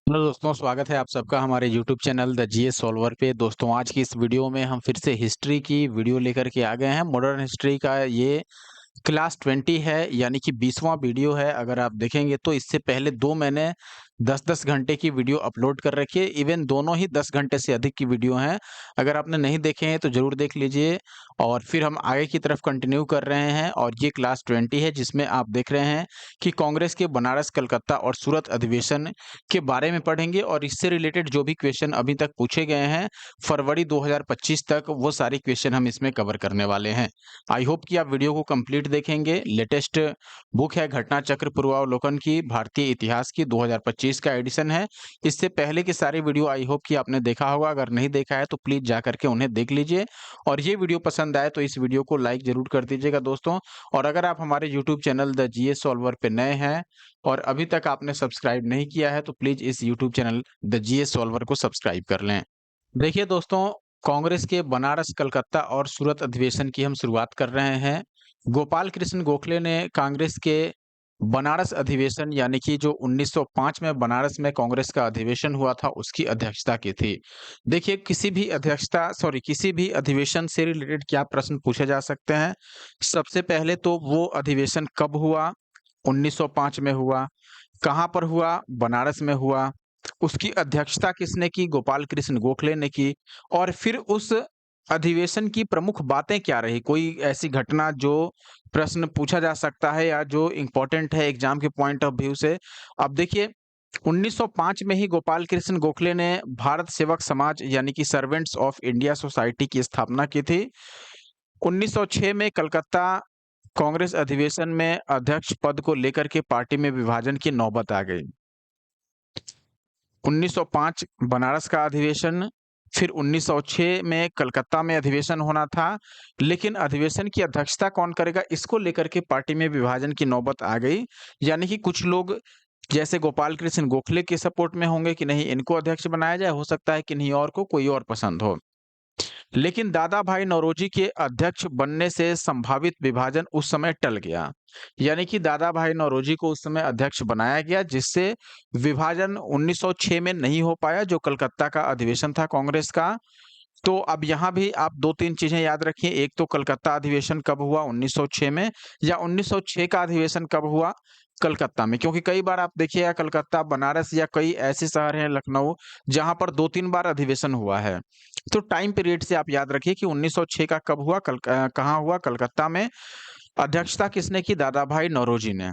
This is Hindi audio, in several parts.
हेलो दोस्तों, स्वागत है आप सबका हमारे YouTube channel the GS solver पे। दोस्तों, आज की इस वीडियो में हम फिर से हिस्ट्री की वीडियो लेकर के आ गए हैं। मॉडर्न हिस्ट्री का ये क्लास 20 है, यानी कि 20वां वीडियो है। अगर आप देखेंगे तो इससे पहले 2 मैंने 10-10 घंटे की वीडियो अपलोड कर रखी है। इवन दोनों ही 10 घंटे से अधिक की वीडियो हैं। अगर आपने नहीं देखे हैं तो ज़रूर देख लीजिए। और फिर हम आगे की तरफ कंटिन्यू कर रहे हैं और ये क्लास 20 है, जिसमें आप देख रहे हैं कि कांग्रेस के बनारस, कलकत्ता और सूरत अधिवेशन के बारे में पढ़ेंगे और इससे रिलेटेड जो भी क्वेश्चन अभी तक पूछे गए हैं फरवरी 2025 तक, वो सारी क्वेश्चन हम इसमें कवर करने वाले हैं। आई होप कि आप वीडियो को कंप्लीट देखेंगे। लेटेस्ट बुक है घटना चक्र पूर्वावलोकन की, भारतीय इतिहास की, 2025 का एडिशन है। इससे पहले की सारी वीडियो आई होप कि आपने देखा होगा। अगर नहीं देखा है तो प्लीज जा करके उन्हें देख लीजिए। और ये वीडियो पसंद आए तो इस वीडियो को लाइक जरूर कर दीजिएगा दोस्तों। और अगर आप हमारे YouTube channel the GS solver पे नए हैं और अभी तक आपने सब्सक्राइब नहीं किया है तो प्लीज इस YouTube channel the GS solver को सब्सक्राइब कर लें। देखिए दोस्तों, कांग्रेस के बनारस, कलकत्ता और सूरत अधिवेशन की हम शुरुआत कर रहे हैं। गोपाल कृष्ण गोखले ने कांग्रेस के बनारस अधिवेशन, यानी कि जो 1905 में बनारस में कांग्रेस का अधिवेशन हुआ था, उसकी अध्यक्षता की थी। देखिए, किसी भी अधिवेशन से रिलेटेड क्या प्रश्न पूछे जा सकते हैं। सबसे पहले तो वो अधिवेशन कब हुआ, 1905 में हुआ, कहाँ पर हुआ, बनारस में हुआ, उसकी अध्यक्षता किसने की, गोपाल कृष्ण गोखले ने की। और फिर उस अधिवेशन की प्रमुख बातें क्या रही, कोई ऐसी घटना जो प्रश्न पूछा जा सकता है या जो इम्पोर्टेंट है एग्जाम के पॉइंट ऑफ व्यू से। अब देखिए, 1905 में ही गोपाल कृष्ण गोखले ने भारत सेवक समाज, यानी कि सर्वेंट्स ऑफ इंडिया सोसाइटी की स्थापना की थी। 1906 में कलकत्ता कांग्रेस अधिवेशन में अध्यक्ष पद को लेकर के पार्टी में विभाजन की नौबत आ गई। 1905 बनारस का अधिवेशन, फिर 1906 में कलकत्ता में अधिवेशन होना था, लेकिन अधिवेशन की अध्यक्षता कौन करेगा, इसको लेकर के पार्टी में विभाजन की नौबत आ गई। यानी कि कुछ लोग जैसे गोपाल कृष्ण गोखले के सपोर्ट में होंगे कि नहीं, इनको अध्यक्ष बनाया जाए, हो सकता है किन्हीं और को कोई और पसंद हो। लेकिन दादा भाई नौरोजी के अध्यक्ष बनने से संभावित विभाजन उस समय टल गया। यानी कि दादा भाई नौरोजी को उस समय अध्यक्ष बनाया गया, जिससे विभाजन 1906 में नहीं हो पाया, जो कलकत्ता का अधिवेशन था कांग्रेस का। तो अब यहाँ भी आप 2-3 चीजें याद रखिए। एक तो कलकत्ता अधिवेशन कब हुआ, 1906 में, या 1906 का अधिवेशन कब हुआ, कलकत्ता में। क्योंकि कई बार आप देखिएगा कलकत्ता, बनारस या कई ऐसे शहर हैं, लखनऊ, जहां पर 2-3 बार अधिवेशन हुआ है। तो टाइम पीरियड से आप याद रखिए कि 1906 का कब हुआ, कहाँ हुआ, कलकत्ता में। अध्यक्षता किसने की, दादा भाई नौरोजी ने।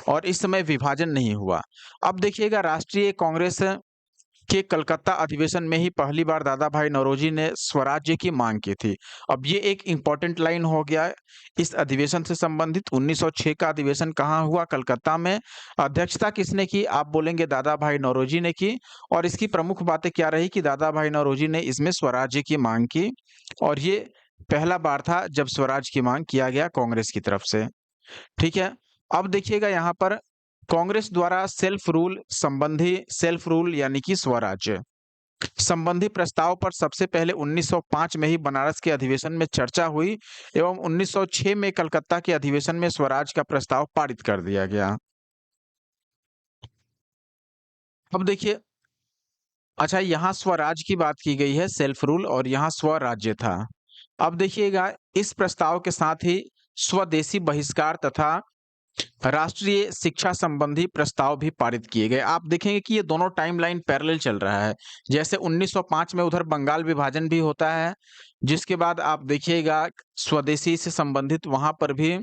और इस समय विभाजन नहीं हुआ। अब देखिएगा, राष्ट्रीय कांग्रेस के कलकत्ता अधिवेशन में ही पहली बार दादा भाई नौरोजी ने स्वराज्य की मांग की थी। अब ये एक इंपॉर्टेंट लाइन हो गया है इस अधिवेशन से संबंधित। 1906 का अधिवेशन कहाँ हुआ, कलकत्ता में। अध्यक्षता किसने की, आप बोलेंगे दादा भाई नौरोजी ने की। और इसकी प्रमुख बातें क्या रही कि दादा भाई नौरोजी ने इसमें स्वराज्य की मांग की। और ये पहला बार था जब स्वराज की मांग किया गया कांग्रेस की तरफ से। ठीक है। अब देखिएगा यहाँ पर कांग्रेस द्वारा सेल्फ रूल यानी कि स्वराज्य संबंधी प्रस्ताव पर सबसे पहले 1905 में ही बनारस के अधिवेशन में चर्चा हुई एवं 1906 में कलकत्ता के अधिवेशन में स्वराज का प्रस्ताव पारित कर दिया गया। अब देखिए, अच्छा, यहाँ स्वराज की बात की गई है, सेल्फ रूल, और यहाँ स्वराज्य था। अब देखिएगा, इस प्रस्ताव के साथ ही स्वदेशी बहिष्कार तथा राष्ट्रीय शिक्षा संबंधी प्रस्ताव भी पारित किए गए। आप देखेंगे कि ये दोनों टाइमलाइन पैरेलल चल रहा है। जैसे 1905 में उधर बंगाल विभाजन भी होता है, जिसके बाद आप देखिएगा स्वदेशी से संबंधित वहां पर भी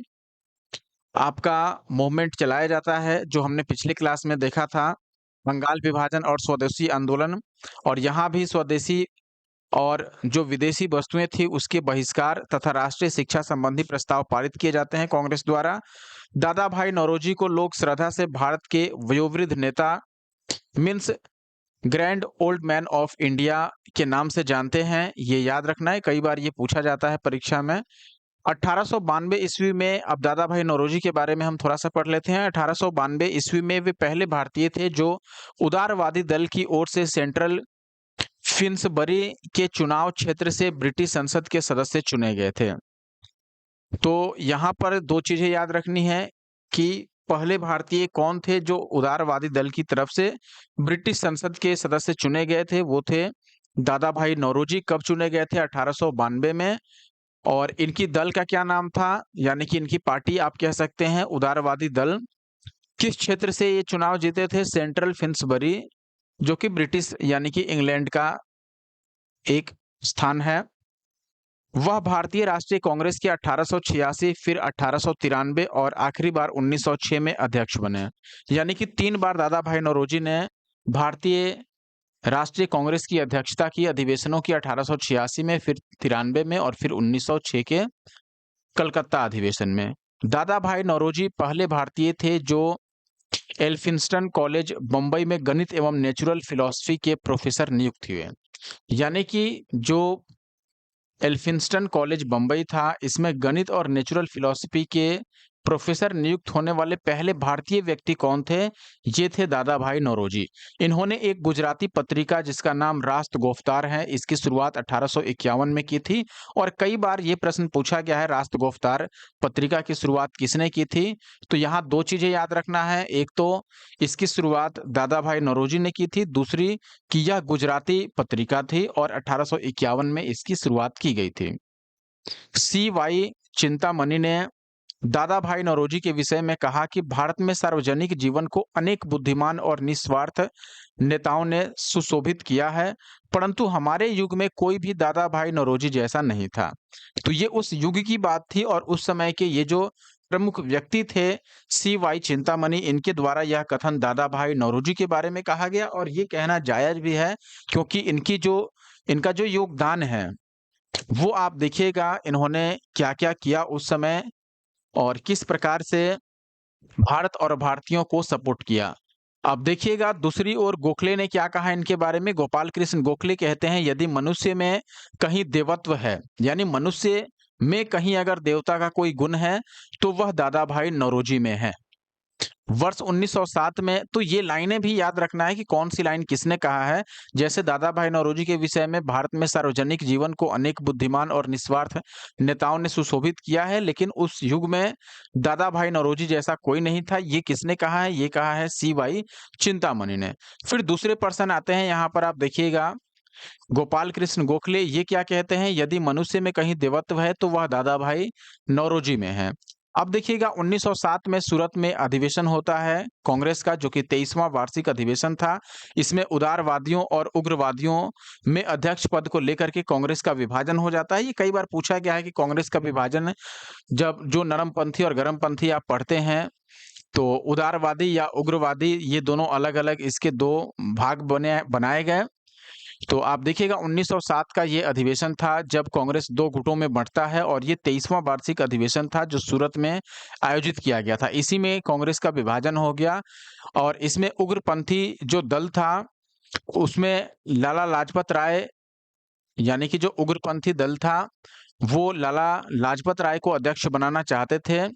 आपका मूवमेंट चलाया जाता है, जो हमने पिछले क्लास में देखा था, बंगाल विभाजन और स्वदेशी आंदोलन। और यहाँ भी स्वदेशी और जो विदेशी वस्तुएं थी उसके बहिष्कार तथा राष्ट्रीय शिक्षा संबंधी प्रस्ताव पारित किए जाते हैं कांग्रेस द्वारा। दादा भाई नौरोजी को लोग श्रद्धा से भारत के वयोवृद्ध नेता, means grand old man of India के नाम से जानते हैं। ये याद रखना है, कई बार ये पूछा जाता है परीक्षा में। 1892 ईस्वी में, अब दादा भाई नौरोजी के बारे में हम थोड़ा सा पढ़ लेते हैं। 1892 ईस्वी में वे पहले भारतीय थे जो उदारवादी दल की ओर से सेंट्रल फिन्सबरी के चुनाव क्षेत्र से ब्रिटिश संसद के सदस्य चुने गए थे। तो यहाँ पर 2 चीजें याद रखनी है कि पहले भारतीय कौन थे जो उदारवादी दल की तरफ से ब्रिटिश संसद के सदस्य चुने गए थे? वो थे दादा भाई नौरोजी। कब चुने गए थे? 1892 में। और इनकी दल का क्या नाम था? यानी कि इनकी पार्टी आप कह सकते हैं उदारवादी दल। किस क्षेत्र से ये चुनाव जीते थे? सेंट्रल फिन्सबरी, जो कि ब्रिटिश यानी कि इंग्लैंड का एक स्थान है। वह भारतीय राष्ट्रीय कांग्रेस के 1886, फिर 1893 और आखिरी बार 1906 में अध्यक्ष बने। यानी कि 3 बार दादा भाई नौरोजी ने भारतीय राष्ट्रीय कांग्रेस की अध्यक्षता की। अधिवेशनों की 1886 में, फिर 93 में और फिर 1906 के कलकत्ता अधिवेशन में। दादा भाई नौरोजी पहले भारतीय थे जो एल्फिंस्टन कॉलेज बंबई में गणित एवं नेचुरल फिलॉसफी के प्रोफेसर नियुक्त हुए। यानी कि जो एल्फिंस्टन कॉलेज बंबई था, इसमें गणित और नेचुरल फिलॉसफी के प्रोफेसर नियुक्त होने वाले पहले भारतीय व्यक्ति कौन थे? ये थे दादा भाई नौरोजी। इन्होंने एक गुजराती पत्रिका जिसका नाम रास्त गोफ्तार है, इसकी शुरुआत 1851 में की थी। और कई बार ये प्रश्न पूछा गया है, रास्त गोफ्तार पत्रिका की शुरुआत किसने की थी? तो यहाँ 2 चीजें याद रखना है। एक तो इसकी शुरुआत दादा भाई नौरोजी ने की थी, दूसरी कि यह गुजराती पत्रिका थी और 1851 में इसकी शुरुआत की गई थी। CY चिंतामणि ने दादा भाई नौरोजी के विषय में कहा कि भारत में सार्वजनिक जीवन को अनेक बुद्धिमान और निस्वार्थ नेताओं ने सुशोभित किया है, परंतु हमारे युग में कोई भी दादा भाई नौरोजी जैसा नहीं था। तो ये उस युग की बात थी और उस समय के ये जो प्रमुख व्यक्ति थे CY चिंतामणि, इनके द्वारा यह कथन दादा भाई नौरोजी के बारे में कहा गया। और ये कहना जायज भी है, क्योंकि इनका जो योगदान है वो आप देखिएगा, इन्होंने क्या-क्या किया उस समय और किस प्रकार से भारत और भारतीयों को सपोर्ट किया। अब देखिएगा दूसरी ओर गोखले ने क्या कहा इनके बारे में। गोपाल कृष्ण गोखले कहते हैं, यदि मनुष्य में कहीं देवत्व है, यानी मनुष्य में कहीं अगर देवता का कोई गुण है, तो वह दादा भाई नौरोजी में है। वर्ष 1907 में, तो ये लाइनें भी याद रखना है कि कौन सी लाइन किसने कहा है। जैसे दादा भाई नौरोजी के विषय में, भारत में सार्वजनिक जीवन को अनेक बुद्धिमान और निस्वार्थ नेताओं ने सुशोभित किया है, लेकिन उस युग में दादा भाई नौरोजी जैसा कोई नहीं था। ये किसने कहा है? ये कहा है CY चिंतामणि ने। फिर दूसरे पर्सन आते हैं, यहाँ पर आप देखिएगा गोपाल कृष्ण गोखले। ये क्या कहते हैं? यदि मनुष्य में कहीं देवत्व है तो वह दादा भाई नौरोजी में है। अब देखिएगा 1907 में सूरत में अधिवेशन होता है कांग्रेस का, जो कि 23वां वार्षिक अधिवेशन था। इसमें उदारवादियों और उग्रवादियों में अध्यक्ष पद को लेकर के कांग्रेस का विभाजन हो जाता है। ये कई बार पूछा गया है कि कांग्रेस का विभाजन, जब जो नरमपंथी और गरमपंथी आप पढ़ते हैं, तो उदारवादी या उग्रवादी ये दोनों अलग-अलग इसके 2 भाग बनाए गए। तो आप देखिएगा 1907 का ये अधिवेशन था जब कांग्रेस 2 गुटों में बंटता है, और ये 23वां वार्षिक अधिवेशन था जो सूरत में आयोजित किया गया था। इसी में कांग्रेस का विभाजन हो गया और इसमें उग्रपंथी जो दल था उसमें लाला लाजपत राय, यानी कि जो उग्रपंथी दल था वो लाला लाजपत राय को अध्यक्ष बनाना चाहते थे,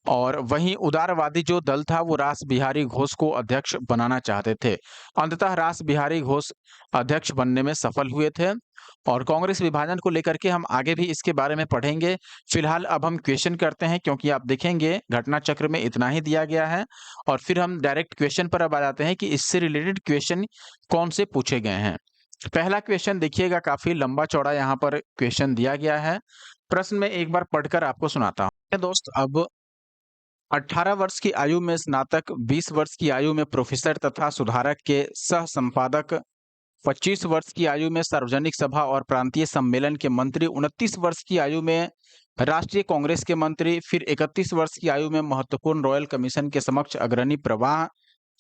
और वहीं उदारवादी जो दल था वो रास बिहारी घोष को अध्यक्ष बनाना चाहते थे। अंततः रास बिहारी घोष अध्यक्ष बनने में सफल हुए थे। और कांग्रेस विभाजन को लेकर के हम आगे भी इसके बारे में पढ़ेंगे। फिलहाल अब हम क्वेश्चन करते हैं, क्योंकि आप देखेंगे घटना चक्र में इतना ही दिया गया है, और फिर हम डायरेक्ट क्वेश्चन पर अब आ जाते हैं कि इससे रिलेटेड क्वेश्चन कौन से पूछे गए हैं। पहला क्वेश्चन देखिएगा, काफी लंबा चौड़ा यहाँ पर क्वेश्चन दिया गया है। प्रश्न में एक बार पढ़कर आपको सुनाता हूँ। दोस्त, अब 18 वर्ष की आयु में स्नातक, 20 वर्ष की आयु में प्रोफेसर तथा सुधारक के सह संपादक, 25 वर्ष की आयु में सार्वजनिक सभा और प्रांतीय सम्मेलन के मंत्री, 29 वर्ष की आयु में राष्ट्रीय कांग्रेस के मंत्री, फिर 31 वर्ष की आयु में महत्वपूर्ण रॉयल कमीशन के समक्ष अग्रणी प्रवाह,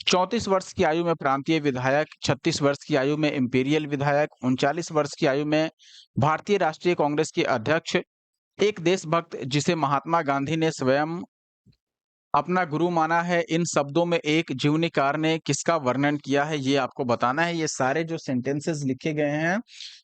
34 वर्ष की आयु में प्रांतीय विधायक, 36 वर्ष की आयु में इंपीरियल विधायक, 39 वर्ष की आयु में भारतीय राष्ट्रीय कांग्रेस के अध्यक्ष, एक देशभक्त जिसे महात्मा गांधी ने स्वयं अपना गुरु माना है। इन शब्दों में एक जीवनीकार ने किसका वर्णन किया है, ये आपको बताना है। ये सारे जो सेंटेंसेस लिखे गए हैं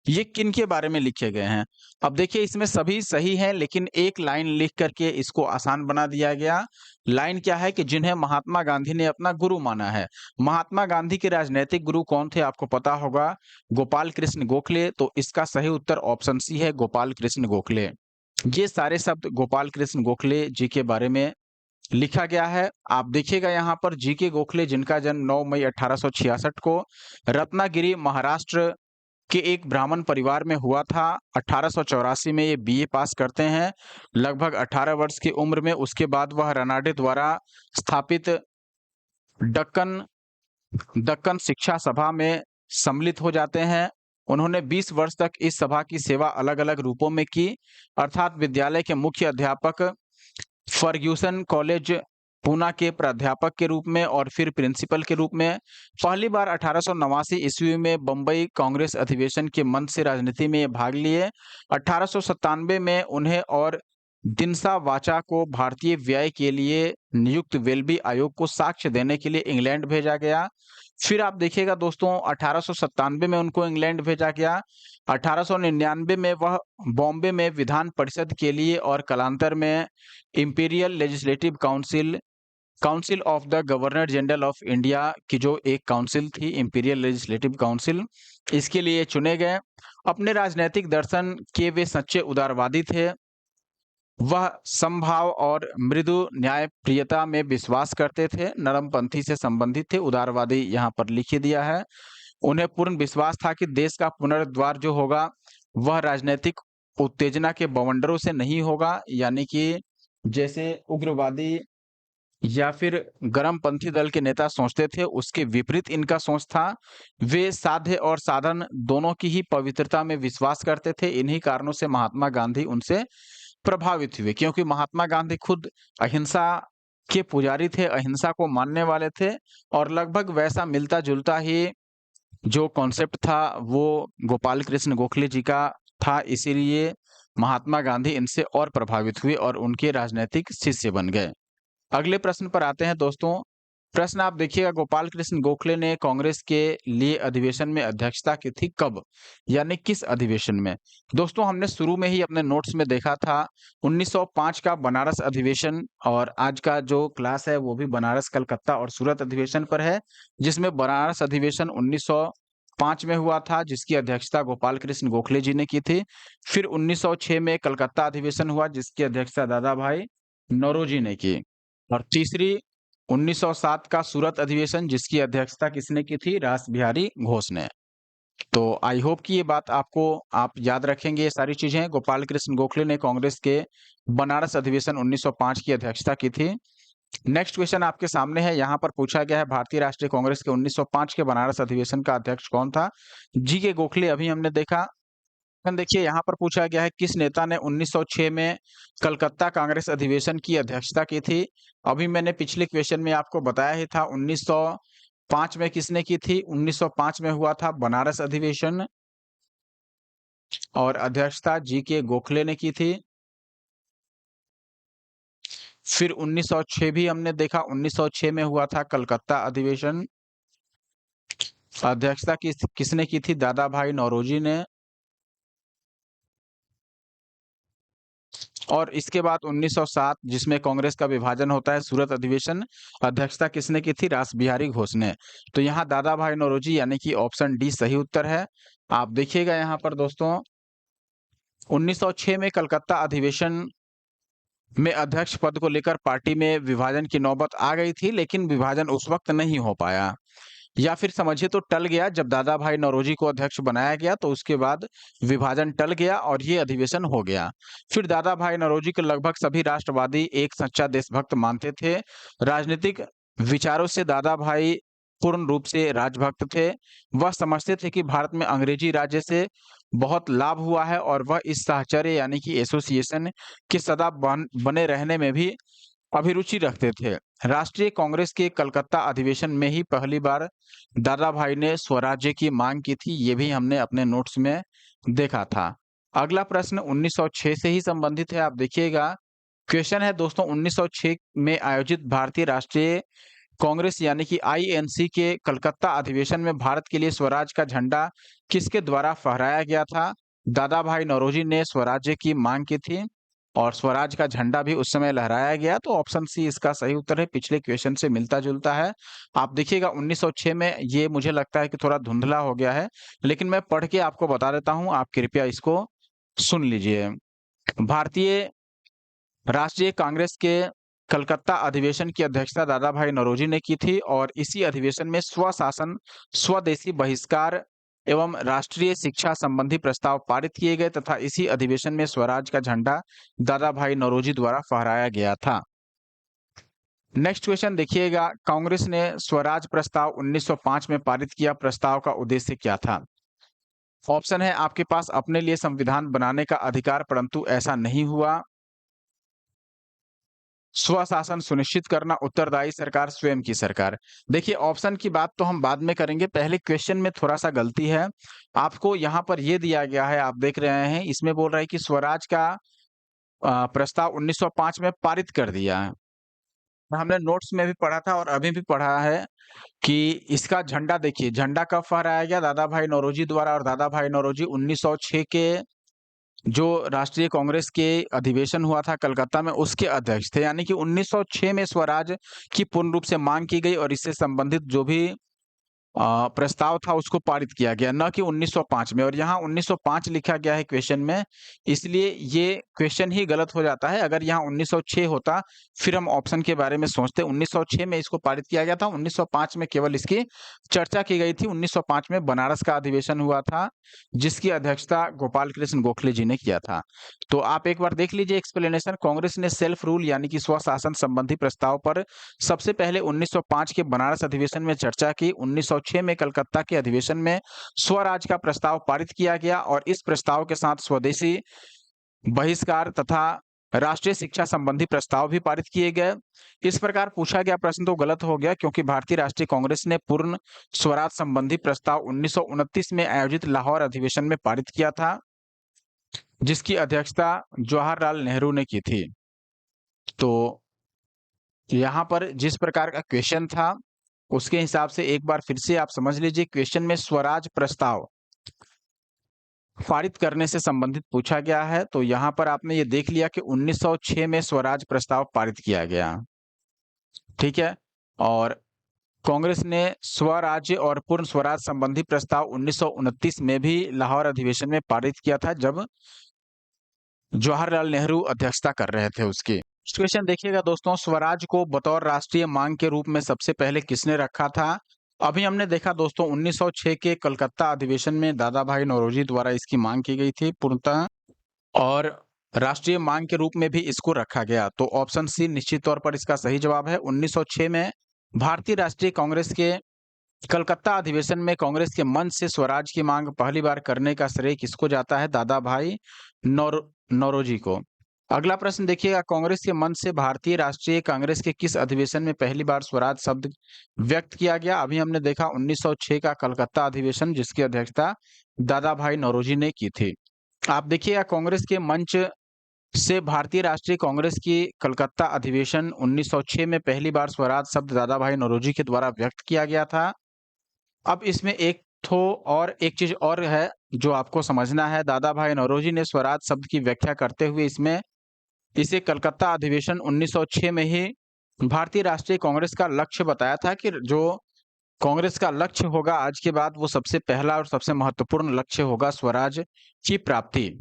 ये किन के बारे में लिखे गए हैं। अब देखिए इसमें सभी सही हैं, लेकिन एक लाइन लिख करके इसको आसान बना दिया गया। लाइन क्या है कि जिन्हें महात्मा गांधी ने अपना गुरु माना है। महात्मा गांधी के राजनैतिक गुरु कौन थे आपको पता होगा, गोपाल कृष्ण गोखले। तो इसका सही उत्तर ऑप्शन सी है, गोपाल कृष्ण गोखले। ये सारे शब्द गोपाल कृष्ण गोखले जी के बारे में लिखा गया है। आप देखिएगा यहाँ पर जीके गोखले, जिनका जन्म 9 मई 1866 को रत्नागिरी महाराष्ट्र के एक ब्राह्मण परिवार में हुआ था। 1884 में ये बीए पास करते हैं, लगभग 18 वर्ष की उम्र में। उसके बाद वह रनाडे द्वारा स्थापित दक्कन दक्कन शिक्षा सभा में सम्मिलित हो जाते हैं। उन्होंने 20 वर्ष तक इस सभा की सेवा अलग-अलग रूपों में की, अर्थात विद्यालय के मुख्य अध्यापक, फर्ग्यूसन कॉलेज पूना के प्राध्यापक के रूप में और फिर प्रिंसिपल के रूप में। पहली बार 1889 ईस्वी में बम्बई कांग्रेस अधिवेशन के मंच से राजनीति में भाग लिए। 1897 में उन्हें और दिनसा वाचा को भारतीय व्यय के लिए नियुक्त वेल्बी आयोग को साक्ष्य देने के लिए इंग्लैंड भेजा गया। फिर आप देखिएगा दोस्तों, 1897 में उनको इंग्लैंड भेजा गया। 1899 में वह बॉम्बे में विधान परिषद के लिए और कालांतर में imperial legislative council council of the governor general of India की जो एक काउंसिल थी, इंपीरियल लेजिस्लेटिव काउंसिल, इसके लिए चुने गए। अपने राजनैतिक दर्शन के वे सच्चे उदारवादी थे। वह समभाव और मृदु न्यायप्रियता में विश्वास करते थे, नरमपंथी से संबंधित थे। उदारवादी यहाँ पर लिख ही दिया है। उन्हें पूर्ण विश्वास था कि देश का पुनरुद्धार जो होगा वह राजनीतिक उत्तेजना के बवंडरों से नहीं होगा, यानी कि जैसे उग्रवादी या फिर गरमपंथी दल के नेता सोचते थे, उसके विपरीत इनका सोच था। वे साध्य और साधन दोनों की ही पवित्रता में विश्वास करते थे। इन्हीं कारणों से महात्मा गांधी उनसे प्रभावित हुए, क्योंकि महात्मा गांधी खुद अहिंसा के पुजारी थे, अहिंसा को मानने वाले थे और लगभग वैसा मिलता-जुलता ही जो कॉन्सेप्ट था वो गोपाल कृष्ण गोखले जी का था। इसीलिए महात्मा गांधी इनसे और प्रभावित हुए और उनके राजनैतिक शिष्य बन गए। अगले प्रश्न पर आते हैं दोस्तों। प्रश्न आप देखिएगा, गोपाल कृष्ण गोखले ने कांग्रेस के लिए अधिवेशन में अध्यक्षता की थी कब, यानी किस अधिवेशन में? दोस्तों हमने शुरू में ही अपने नोट्स में देखा था 1905 का बनारस अधिवेशन, और आज का जो क्लास है वो भी बनारस, कलकत्ता और सूरत अधिवेशन पर है, जिसमें बनारस अधिवेशन 1905 में हुआ था, जिसकी अध्यक्षता गोपाल कृष्ण गोखले जी ने की थी। फिर 1906 में कलकत्ता अधिवेशन हुआ, जिसकी अध्यक्षता दादा भाई नौरोजी ने की। और तीसरी 1907 का सूरत अधिवेशन, जिसकी अध्यक्षता किसने की थी? रास बिहारी घोष ने। तो आई होप कि ये बात आपको आप याद रखेंगे ये सारी चीजें। गोपाल कृष्ण गोखले ने कांग्रेस के बनारस अधिवेशन 1905 की अध्यक्षता की थी। नेक्स्ट क्वेश्चन आपके सामने है, यहाँ पर पूछा गया है भारतीय राष्ट्रीय कांग्रेस के 1905 के बनारस अधिवेशन का अध्यक्ष कौन था? जी के गोखले अभी हमने देखा। देखिए यहाँ पर पूछा गया है किस नेता ने 1906 में कलकत्ता कांग्रेस अधिवेशन की अध्यक्षता की थी? अभी मैंने पिछले क्वेश्चन में आपको बताया ही था, 1905 में किसने की थी? 1905 में हुआ था बनारस अधिवेशन और अध्यक्षता जी के गोखले ने की थी। फिर 1906 भी हमने देखा, 1906 में हुआ था कलकत्ता अधिवेशन, अध्यक्षता किसने की थी? दादा भाई नौरोजी ने। और इसके बाद 1907 जिसमें कांग्रेस का विभाजन होता है, सूरत अधिवेशन, अध्यक्षता किसने की थी? रास बिहारी घोष ने। तो यहाँ दादा भाई नौरोजी, यानी कि ऑप्शन डी सही उत्तर है। आप देखिएगा यहाँ पर दोस्तों, 1906 में कलकत्ता अधिवेशन में अध्यक्ष पद को लेकर पार्टी में विभाजन की नौबत आ गई थी, लेकिन विभाजन उस वक्त नहीं हो पाया, या फिर समझिए तो टल गया। जब दादा भाई नौरोजी को अध्यक्ष बनाया गया तो उसके बाद विभाजन टल गया और ये अधिवेशन हो गया। फिर दादा भाई नौरोजी को लगभग सभी राष्ट्रवादी एक सच्चा देशभक्त मानते थे। राजनीतिक विचारों से दादा भाई पूर्ण रूप से राजभक्त थे। वह समझते थे कि भारत में अंग्रेजी राज्य से बहुत लाभ हुआ है और वह इस साहचर्य यानी कि एसोसिएशन के सदा बने रहने में भी अभिरुचि रखते थे। राष्ट्रीय कांग्रेस के कलकत्ता अधिवेशन में ही पहली बार दादा भाई ने स्वराज्य की मांग की थी, ये भी हमने अपने नोट्स में देखा था। अगला प्रश्न 1906 से ही संबंधित है, आप देखिएगा। क्वेश्चन है दोस्तों, 1906 में आयोजित भारतीय राष्ट्रीय कांग्रेस यानी कि आईएनसी के कलकत्ता अधिवेशन में भारत के लिए स्वराज का झंडा किसके द्वारा फहराया गया था? दादा भाई नौरोजी ने स्वराज्य की मांग की थी और स्वराज का झंडा भी उस समय लहराया गया। तो ऑप्शन सी इसका सही उत्तर है, पिछले क्वेश्चन से मिलता-जुलता है। आप देखिएगा 1906 में, ये मुझे लगता है कि थोड़ा धुंधला हो गया है, लेकिन मैं पढ़ के आपको बता देता हूँ, आप कृपया इसको सुन लीजिए। भारतीय राष्ट्रीय कांग्रेस के कलकत्ता अधिवेशन की अध्यक्षता दादा भाई नौरोजी ने की थी और इसी अधिवेशन में स्वशासन, स्वदेशी बहिष्कार एवं राष्ट्रीय शिक्षा संबंधी प्रस्ताव पारित किए गए तथा इसी अधिवेशन में स्वराज का झंडा दादा भाई नौरोजी द्वारा फहराया गया था। नेक्स्ट क्वेश्चन देखिएगा, कांग्रेस ने स्वराज प्रस्ताव 1905 में पारित किया, प्रस्ताव का उद्देश्य क्या था? ऑप्शन है आपके पास अपने लिए संविधान बनाने का अधिकार, परंतु ऐसा नहीं हुआ। स्वशासन सुनिश्चित करना, उत्तरदायी सरकार, स्वयं की सरकार। देखिए ऑप्शन की बात तो हम बाद में करेंगे, पहले क्वेश्चन में थोड़ा-सा गलती है। आपको यहाँ पर ये दिया गया है, आप देख रहे हैं, इसमें बोल रहा है कि स्वराज का प्रस्ताव 1905 में पारित कर दिया है। हमने नोट्स में भी पढ़ा था और अभी भी पढ़ा है कि इसका झंडा देखिए, झंडा कब फहराया गया? दादा भाई नौरोजी द्वारा और दादा भाई नौरोजी 1906 के जो राष्ट्रीय कांग्रेस के अधिवेशन हुआ था कलकत्ता में, उसके अध्यक्ष थे। यानी कि 1906 में स्वराज की पूर्ण रूप से मांग की गई और इससे संबंधित जो भी प्रस्ताव था उसको पारित किया गया, न कि 1905 में। और यहाँ 1905 लिखा गया है क्वेश्चन में, इसलिए ये क्वेश्चन ही गलत हो जाता है। अगर यहाँ 1906 होता, फिर हम ऑप्शन के बारे में सोचते। 1906 में इसको पारित किया गया था, 1905 में केवल इसकी चर्चा की गई थी। 1905 में बनारस का अधिवेशन हुआ था, जिसकी अध्यक्षता गोपाल कृष्ण गोखले जी ने किया था। तो आप एक बार देख लीजिए एक्सप्लेनेशन। कांग्रेस ने सेल्फ रूल यानी कि स्वशासन संबंधी प्रस्ताव पर सबसे पहले 1905 के बनारस अधिवेशन में चर्चा की। 1906 में कलकत्ता के अधिवेशन में स्वराज का प्रस्ताव पारित किया गया और इस प्रस्ताव के साथ स्वदेशी बहिष्कार तथा राष्ट्रीय शिक्षा संबंधी प्रस्ताव भी पारित किए गए। इस प्रकार पूछा गया प्रश्न तो गलत हो गया, क्योंकि भारतीय राष्ट्रीय कांग्रेस ने पूर्ण स्वराज संबंधी प्रस्ताव 1929 में आयोजित लाहौर अधिवेशन में पारित किया था, जिसकी अध्यक्षता जवाहरलाल नेहरू ने की थी। तो यहाँ पर जिस प्रकार का क्वेश्चन था, उसके हिसाब से एक बार फिर से आप समझ लीजिए। क्वेश्चन में स्वराज प्रस्ताव पारित करने से संबंधित पूछा गया है, तो यहाँ पर आपने ये देख लिया कि 1906 में स्वराज प्रस्ताव पारित किया गया, ठीक है। और कांग्रेस ने स्वराज्य और पूर्ण स्वराज संबंधी प्रस्ताव 1929 में भी लाहौर अधिवेशन में पारित किया था, जब जवाहरलाल नेहरू अध्यक्षता कर रहे थे उसकी। क्वेश्चन देखिएगा दोस्तों, स्वराज को बतौर राष्ट्रीय मांग के रूप में सबसे पहले किसने रखा था? अभी हमने देखा दोस्तों 1906 के कलकत्ता अधिवेशन में दादा भाई नौरोजी द्वारा इसकी मांग की गई थी पूर्णतः, और राष्ट्रीय मांग के रूप में भी इसको रखा गया। तो ऑप्शन सी निश्चित तौर पर इसका सही जवाब है। 1906 में भारतीय राष्ट्रीय कांग्रेस के कलकत्ता अधिवेशन में कांग्रेस के मंच से स्वराज की मांग पहली बार करने का श्रेय किसको जाता है? दादा भाई नौरोजी को। अगला प्रश्न देखिएगा, कांग्रेस के मंच से भारतीय राष्ट्रीय कांग्रेस के किस अधिवेशन में पहली बार स्वराज शब्द व्यक्त किया गया? अभी हमने देखा 1906 का कलकत्ता अधिवेशन, जिसकी अध्यक्षता दादा भाई नौरोजी ने की थी। आप देखिएगा कांग्रेस के मंच से भारतीय राष्ट्रीय कांग्रेस की कलकत्ता अधिवेशन 1906 में पहली बार स्वराज शब्द दादा भाई नौरोजी के द्वारा व्यक्त किया गया था। अब इसमें एक चीज और है जो आपको समझना है। दादा भाई नौरोजी ने स्वराज शब्द की व्याख्या करते हुए इसे कलकत्ता अधिवेशन 1906 में ही भारतीय राष्ट्रीय कांग्रेस का लक्ष्य बताया था कि जो कांग्रेस का लक्ष्य होगा आज के बाद, वो सबसे पहला और सबसे महत्वपूर्ण लक्ष्य होगा स्वराज की प्राप्ति,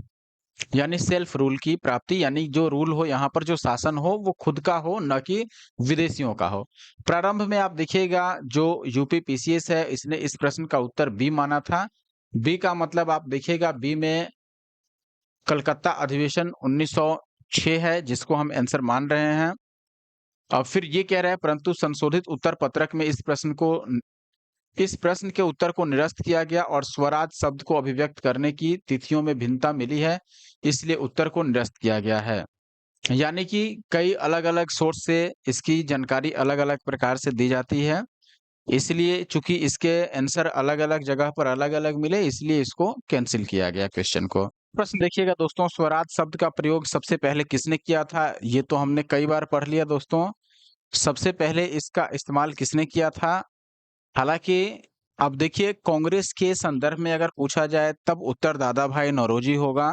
यानी सेल्फ रूल की प्राप्ति। यानी जो रूल हो, यहाँ पर जो शासन हो वो खुद का हो, न कि विदेशियों का हो। प्रारंभ में आप देखिएगा जो यूपी पीसीएस है, इसने इस प्रश्न का उत्तर बी माना था। बी का मतलब आप देखिएगा, बी में कलकत्ता अधिवेशन 1906 है, जिसको हम आंसर मान रहे हैं। और फिर ये कह रहा है, परंतु संशोधित उत्तर पत्रक में इस प्रश्न के उत्तर को निरस्त किया गया और स्वराज शब्द को अभिव्यक्त करने की तिथियों में भिन्नता मिली है, इसलिए उत्तर को निरस्त किया गया है। यानी कि कई अलग-अलग सोर्स से इसकी जानकारी अलग-अलग प्रकार से दी जाती है, इसलिए चूंकि इसके आंसर अलग-अलग जगह पर अलग-अलग मिले, इसलिए इसको कैंसिल किया गया क्वेश्चन को। प्रश्न देखिएगा दोस्तों, स्वराज शब्द का प्रयोग सबसे पहले किसने किया था? ये तो हमने कई बार पढ़ लिया दोस्तों। सबसे पहले इसका इस्तेमाल किसने किया था? हालांकि अब देखिए कांग्रेस के संदर्भ में अगर पूछा जाए तब उत्तर दादा भाई नौरोजी होगा,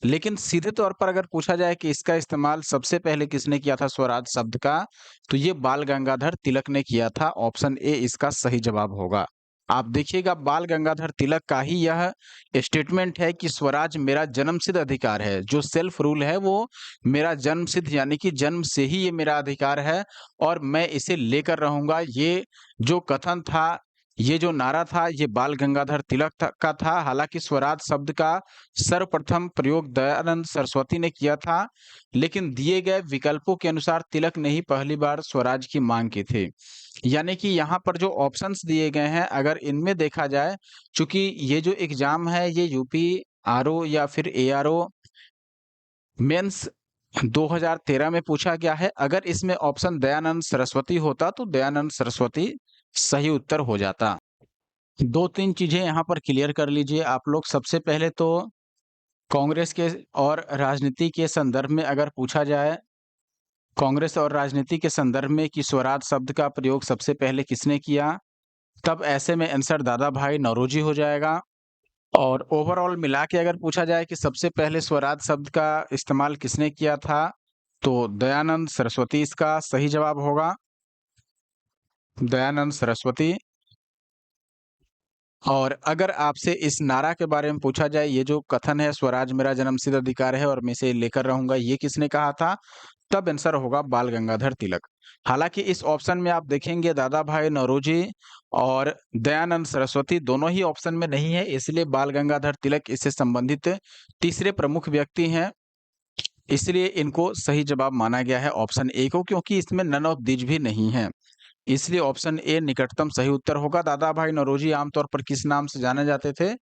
लेकिन सीधे तौर पर अगर पूछा जाए कि इसका इस्तेमाल सबसे पहले किसने किया था स्वराज शब्द का, तो ये बाल गंगाधर तिलक ने किया था। ऑप्शन ए इसका सही जवाब होगा। आप देखिएगा बाल गंगाधर तिलक का ही यह स्टेटमेंट है कि स्वराज मेरा जन्मसिद्ध अधिकार है। जो सेल्फ रूल है वो मेरा जन्मसिद्ध यानी कि जन्म से ही ये मेरा अधिकार है और मैं इसे लेकर रहूँगा। ये जो कथन था, ये जो नारा था, ये बाल गंगाधर तिलक का था। हालाँकि स्वराज शब्द का सर्वप्रथम प्रयोग दयानंद सरस्वती ने किया था, लेकिन दिए गए विकल्पों के अनुसार तिलक ने ही पहली बार स्वराज की माँग की थी। यानी कि यहाँ पर जो ऑप्शंस दिए गए हैं, अगर इनमें देखा जाए, चूँकि ये जो एग्ज़ाम है ये यूपी आरओ या फिर एआरओ मेंस 2013 में पूछा गया है। अगर इसमें ऑप्शन दयानंद सरस्वती होता तो दयानंद सरस्वती सही उत्तर हो जाता। 2-3 चीज़ें यहाँ पर क्लियर कर लीजिए आप लोग। सबसे पहले तो कांग्रेस के और राजनीति के संदर्भ में अगर पूछा जाए, कांग्रेस और राजनीति के संदर्भ में कि स्वराज शब्द का प्रयोग सबसे पहले किसने किया? तब ऐसे में आंसर दादा भाई नौरोजी हो जाएगा। और ओवरऑल मिला के अगर पूछा जाए कि सबसे पहले स्वराज शब्द का इस्तेमाल किसने किया था, तो दयानंद सरस्वती इसका सही जवाब होगा। दयानंद सरस्वती। और अगर आपसे इस नारा के बारे में पूछा जाए, ये जो कथन है स्वराज मेरा जन्मसिद्ध अधिकार है और मैं इसे लेकर रहूँगा, ये किसने कहा था? तब आंसर होगा बाल गंगाधर तिलक। हालाँकि इस ऑप्शन में आप देखेंगे दादा भाई नौरोजी और दयानंद सरस्वती दोनों ही ऑप्शन में नहीं है, इसलिए बाल गंगाधर तिलक इससे संबंधित तीसरे प्रमुख व्यक्ति हैं। इसलिए इनको सही जवाब माना गया है ऑप्शन ए को, क्योंकि इसमें नन ऑफ दीज भी नहीं है। इसलिए ऑप्शन ए निकटतम सही उत्तर होगा। दादा भाई नौरोजी आमतौर पर किस नाम से जाने जाते थे?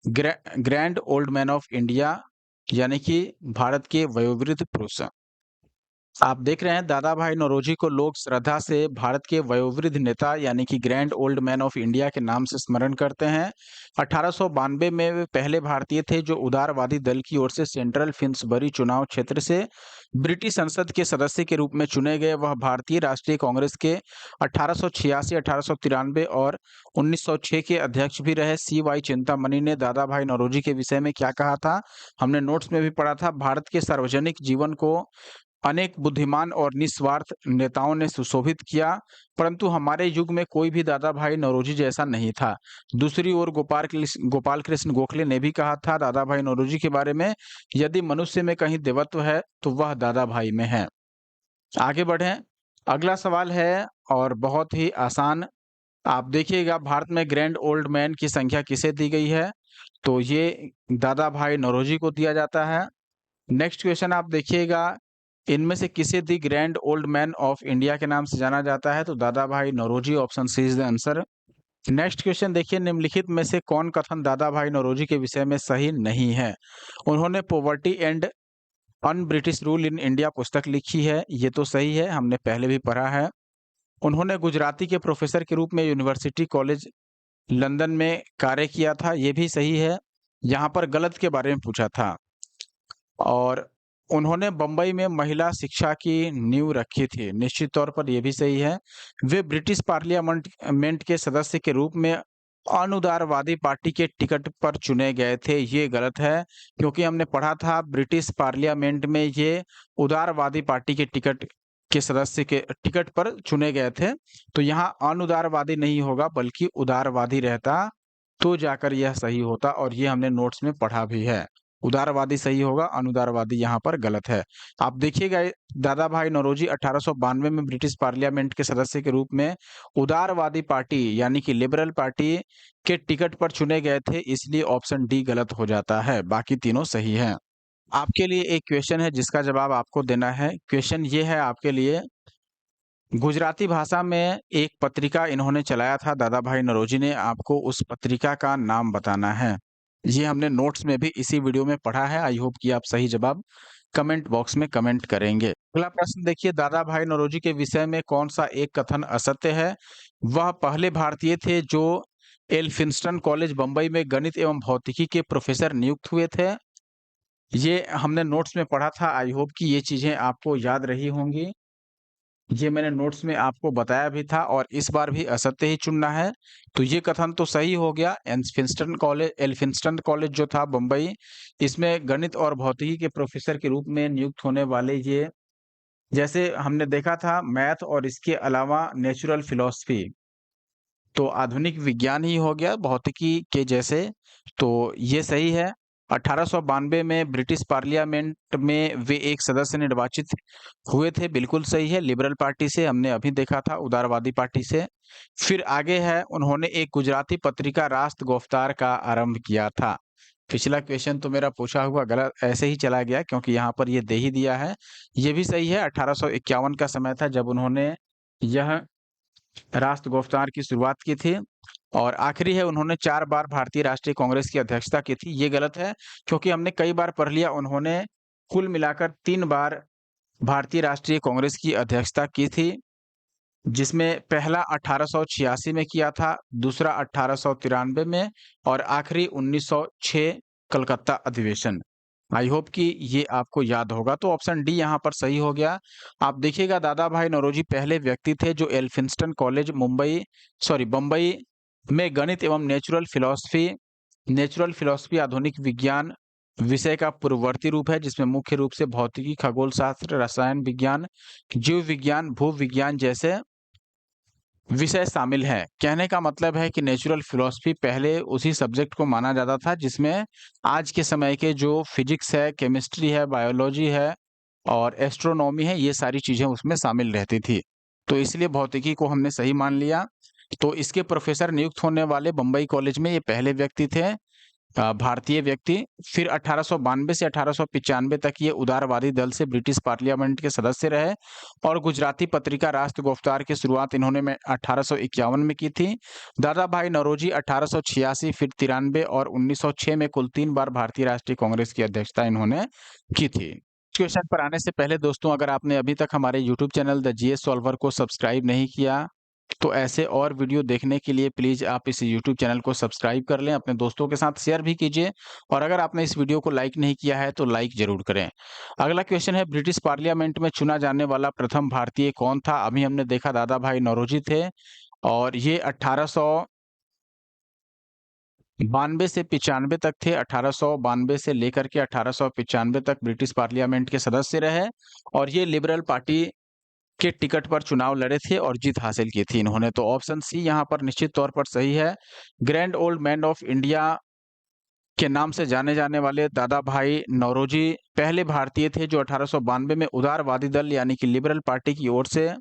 Grand old man of India, यानी कि भारत के वयोवृद्ध पुरुष। आप देख रहे हैं दादा भाई नौरोजी को लोग श्रद्धा से भारत के वयोवृद्ध नेता यानी कि grand old man of India के नाम से स्मरण करते हैं। 1892 में वे पहले भारतीय थे जो उदारवादी दल की ओर से सेंट्रल फिन्सबरी चुनाव क्षेत्र से ब्रिटिश संसद के सदस्य के रूप में चुने गए। वह भारतीय राष्ट्रीय कांग्रेस के 1886, 1893 और 1906 के अध्यक्ष भी रहे। CY चिंतामणि ने दादा भाई नौरोजी के विषय में क्या कहा था? हमने नोट्स में भी पढ़ा था। भारत के सार्वजनिक जीवन को अनेक बुद्धिमान और निस्वार्थ नेताओं ने सुशोभित किया, परंतु हमारे युग में कोई भी दादा भाई नौरोजी जैसा नहीं था। दूसरी ओर गोपाल कृष्ण गोखले ने भी कहा था दादा भाई नौरोजी के बारे में, यदि मनुष्य में कहीं देवत्व है तो वह दादा भाई में है। आगे बढ़ें। अगला सवाल है और बहुत ही आसान। आप देखिएगा भारत में ग्रैंड ओल्ड मैन की संख्या किसे दी गई है? तो ये दादा भाई नौरोजी को दिया जाता है। नेक्स्ट क्वेश्चन आप देखिएगा, इनमें से किसे the grand old man of India के नाम से जाना जाता है? तो Dadabhai Naoroji, option C is the answer. Next question देखिए, निम्नलिखित में से कौन कथन दादा भाई नौरोजी के विषय में सही नहीं है? उन्होंने poverty and un British rule in India पुस्तक लिखी है, ये तो सही है, हमने पहले भी पढ़ा है। उन्होंने गुजराती के प्रोफेसर के रूप में यूनिवर्सिटी कॉलेज लंदन में कार्य किया था, ये भी सही है। यहाँ पर गलत के बारे में पूछा था। और उन्होंने बम्बई में महिला शिक्षा की नींव रखी थी, निश्चित तौर पर ये भी सही है। वे ब्रिटिश पार्लियामेंट के सदस्य के रूप में अनुदारवादी पार्टी के टिकट पर चुने गए थे, ये गलत है, क्योंकि हमने पढ़ा था ब्रिटिश पार्लियामेंट में ये उदारवादी पार्टी के टिकट पर चुने गए थे। तो यहाँ अनुदारवादी नहीं होगा बल्कि उदारवादी रहता तो जाकर यह सही होता, और ये हमने नोट्स में पढ़ा भी है। उदारवादी सही होगा, अनुदारवादी यहाँ पर गलत है। आप देखिएगा दादा भाई नौरोजी 1892 में ब्रिटिश पार्लियामेंट के सदस्य के रूप में उदारवादी पार्टी यानी कि लिबरल पार्टी के टिकट पर चुने गए थे, इसलिए ऑप्शन डी गलत हो जाता है, बाकी तीनों सही हैं। आपके लिए एक क्वेश्चन है जिसका जवाब आपको देना है। क्वेश्चन ये है आपके लिए, गुजराती भाषा में एक पत्रिका इन्होंने चलाया था दादा भाई नौरोजी ने, आपको उस पत्रिका का नाम बताना है। ये हमने नोट्स में भी इसी वीडियो में पढ़ा है। आई होप कि आप सही जवाब कमेंट बॉक्स में कमेंट करेंगे। अगला प्रश्न देखिए, दादा भाई नौरोजी के विषय में कौन सा एक कथन असत्य है? वह पहले भारतीय थे जो एल्फिंस्टन कॉलेज बम्बई में गणित एवं भौतिकी के प्रोफेसर नियुक्त हुए थे। ये हमने नोट्स में पढ़ा था, आई होप कि ये चीजें आपको याद रही होंगी। ये मैंने नोट्स में आपको बताया भी था, और इस बार भी असत्य ही चुनना है। तो ये कथन तो सही हो गया। एल्फिंस्टन कॉलेज जो था बम्बई, इसमें गणित और भौतिकी के प्रोफेसर के रूप में नियुक्त होने वाले ये, जैसे हमने देखा था मैथ और इसके अलावा नेचुरल फिलॉसफी, तो आधुनिक विज्ञान ही हो गया भौतिकी के जैसे। तो ये सही है। 1892 में ब्रिटिश पार्लियामेंट में वे एक सदस्य निर्वाचित हुए थे, बिल्कुल सही है। लिबरल पार्टी से, हमने अभी देखा था, उदारवादी पार्टी से। फिर आगे है, उन्होंने एक गुजराती पत्रिका राष्ट्र गोफ्तार का आरंभ किया था। पिछला क्वेश्चन तो मेरा पूछा हुआ गलत ऐसे ही चला गया, क्योंकि यहाँ पर ये दे ही दिया है। ये भी सही है, 1851 का समय था जब उन्होंने यह राष्ट्र गोफ्तार की शुरुआत की थी। और आखिरी है, उन्होंने 4 बार भारतीय राष्ट्रीय कांग्रेस की अध्यक्षता की थी। ये गलत है, क्योंकि हमने कई बार पढ़ लिया, उन्होंने कुल मिलाकर 3 बार भारतीय राष्ट्रीय कांग्रेस की अध्यक्षता की थी, जिसमें पहला 1886 में किया था, दूसरा 1893 में और आखिरी 1906 कलकत्ता अधिवेशन। आई होप कि ये आपको याद होगा। तो ऑप्शन डी यहाँ पर सही हो गया। आप देखिएगा, दादा भाई नौरोजी पहले व्यक्ति थे जो एल्फिंस्टन कॉलेज बम्बई में गणित एवं नेचुरल फिलॉसफी आधुनिक विज्ञान विषय का पूर्ववर्ती रूप है, जिसमें मुख्य रूप से भौतिकी, खगोल शास्त्र, रसायन विज्ञान, जीव विज्ञान, भू विज्ञान जैसे विषय शामिल हैं। कहने का मतलब है कि नेचुरल फिलॉसफी पहले उसी सब्जेक्ट को माना जाता था जिसमें आज के समय के जो फिजिक्स है, केमिस्ट्री है, बायोलॉजी है और एस्ट्रोनॉमी है, ये सारी चीजें उसमें शामिल रहती थी। तो इसलिए भौतिकी को हमने सही मान लिया। तो इसके प्रोफेसर नियुक्त होने वाले बम्बई कॉलेज में ये पहले व्यक्ति थे, भारतीय व्यक्ति। फिर 1892 से 1895 तक ये उदारवादी दल से ब्रिटिश पार्लियामेंट के सदस्य रहे और गुजराती पत्रिका राष्ट्र गोफ्तार की शुरुआत इन्होंने 1851 में की थी। दादा भाई नौरोजी 1886, फिर 93 और 1906 में कुल 3 बार भारतीय राष्ट्रीय कांग्रेस की अध्यक्षता इन्होंने की थी। क्वेश्चन पर आने से पहले दोस्तों, अगर आपने अभी तक हमारे YouTube channel the GS solver को सब्सक्राइब नहीं किया, तो ऐसे और वीडियो देखने के लिए प्लीज आप इस यूट्यूब चैनल को सब्सक्राइब कर लें, अपने दोस्तों के साथ शेयर भी कीजिए और अगर आपने इस वीडियो को लाइक नहीं किया है तो लाइक जरूर करें। अगला क्वेश्चन है, ब्रिटिश पार्लियामेंट में चुना जाने वाला प्रथम भारतीय कौन था? अभी हमने देखा दादा भाई नौरोजी थे और ये 1892 से 95 तक थे। 1892 से लेकर के 1895 तक ब्रिटिश पार्लियामेंट के सदस्य रहे और ये लिबरल पार्टी के टिकट पर चुनाव लड़े थे और जीत हासिल की थी इन्होंने। तो ऑप्शन सी यहाँ पर निश्चित तौर पर सही है। Grand old man of India के नाम से जाने जाने वाले दादा भाई नौरोजी पहले भारतीय थे जो 1892 में उदारवादी दल यानी कि लिबरल पार्टी की ओर से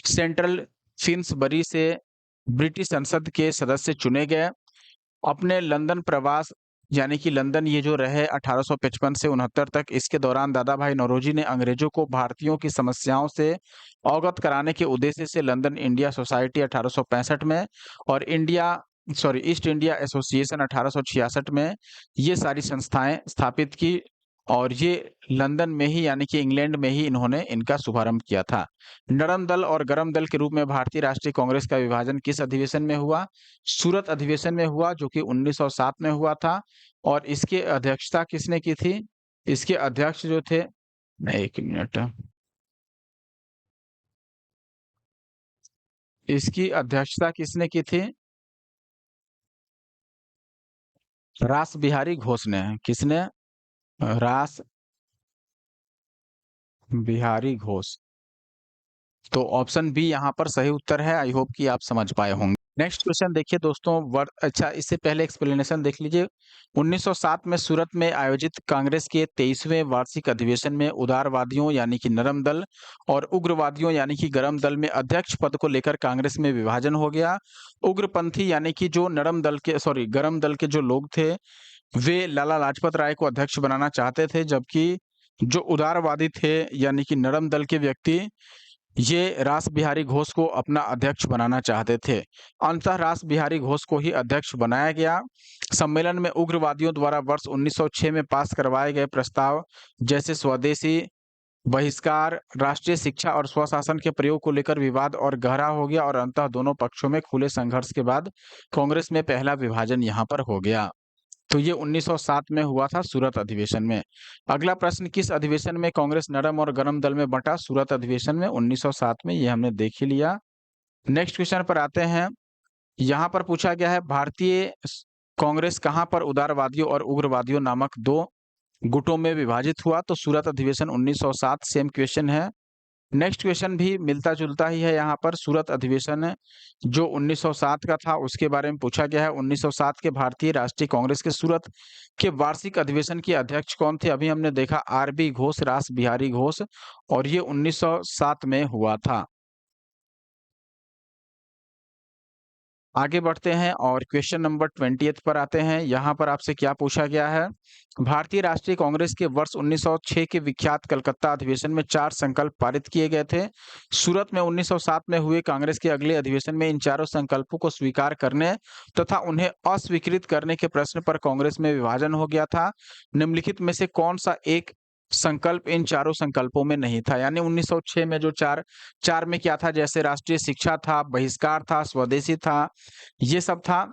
सेंट्रल फिन्सबरी से ब्रिटिश संसद के सदस्य चुने गए। अपने लंदन प्रवास यानी कि लंदन ये जो रहे 1855 से 69 तक, इसके दौरान दादा भाई नौरोजी ने अंग्रेजों को भारतीयों की समस्याओं से अवगत कराने के उद्देश्य से लंदन इंडिया सोसाइटी 1865 में और ईस्ट इंडिया एसोसिएशन 1866 में ये सारी संस्थाएं स्थापित की और ये लंदन में ही यानी कि इंग्लैंड में ही इन्होंने इनका शुभारंभ किया था। नरम दल और गरम दल के रूप में भारतीय राष्ट्रीय कांग्रेस का विभाजन किस अधिवेशन में हुआ? सूरत अधिवेशन में हुआ, जो कि 1907 में हुआ था। और इसकी अध्यक्षता किसने की थी? इसके अध्यक्ष जो थे, एक मिनट, इसकी अध्यक्षता किसने की थी? रास बिहारी घोष ने। किसने? रास बिहारी घोष। तो ऑप्शन बी यहाँ पर सही उत्तर है। आई होप कि आप समझ पाए होंगे। नेक्स्ट क्वेश्चन देखिए दोस्तों, अच्छा इससे पहले एक्सप्लेनेशन देख लीजिए। 1907 में सूरत में आयोजित कांग्रेस के 23वें वार्षिक अधिवेशन में उदारवादियों यानी कि नरम दल और उग्रवादियों यानी कि गरम दल में अध्यक्ष पद को लेकर कांग्रेस में विभाजन हो गया। उग्रपंथी यानी कि जो गरम दल के जो लोग थे वे लाला लाजपत राय को अध्यक्ष बनाना चाहते थे, जबकि जो उदारवादी थे यानी कि नरम दल के व्यक्ति ये रास बिहारी घोष को अपना अध्यक्ष बनाना चाहते थे। अंततः रास बिहारी घोष को ही अध्यक्ष बनाया गया। सम्मेलन में उग्रवादियों द्वारा वर्ष 1906 में पास करवाए गए प्रस्ताव जैसे स्वदेशी बहिष्कार, राष्ट्रीय शिक्षा और स्वशासन के प्रयोग को लेकर विवाद और गहरा हो गया और अंततः दोनों पक्षों में खुले संघर्ष के बाद कांग्रेस में पहला विभाजन यहाँ पर हो गया। तो ये 1907 में हुआ था सूरत अधिवेशन में। अगला प्रश्न, किस अधिवेशन में कांग्रेस नरम और गरम दल में बंटा? सूरत अधिवेशन में 1907 में, ये हमने देख ही लिया। नेक्स्ट क्वेश्चन पर आते हैं। यहाँ पर पूछा गया है, भारतीय कांग्रेस कहाँ पर उदारवादियों और उग्रवादियों नामक दो गुटों में विभाजित हुआ? तो सूरत अधिवेशन 1907, सेम क्वेश्चन है। नेक्स्ट क्वेश्चन भी मिलता-जुलता ही है यहाँ पर। सूरत अधिवेशन जो 1907 का था उसके बारे में पूछा गया है। 1907 के भारतीय राष्ट्रीय कांग्रेस के सूरत के वार्षिक अधिवेशन के अध्यक्ष कौन थे? अभी हमने देखा आर.बी. घोष, रास बिहारी घोष, और ये 1907 में हुआ था। आगे बढ़ते हैं और क्वेश्चन नंबर 20th पर आते हैं। यहाँ पर आपसे क्या पूछा गया है? भारतीय राष्ट्रीय कांग्रेस के वर्ष 1906 के विख्यात कलकत्ता अधिवेशन में 4 संकल्प पारित किए गए थे। सूरत में 1907 में हुए कांग्रेस के अगले अधिवेशन में इन चारों संकल्पों को स्वीकार करने तथा उन्हें अस्वीकृत करने के प्रश्न पर कांग्रेस में विभाजन हो गया था। निम्नलिखित में से कौन सा एक संकल्प इन चारों संकल्पों में नहीं था? यानी 1906 में जो चार में क्या था? जैसे राष्ट्रीय शिक्षा था, बहिष्कार था, स्वदेशी था, ये सब था।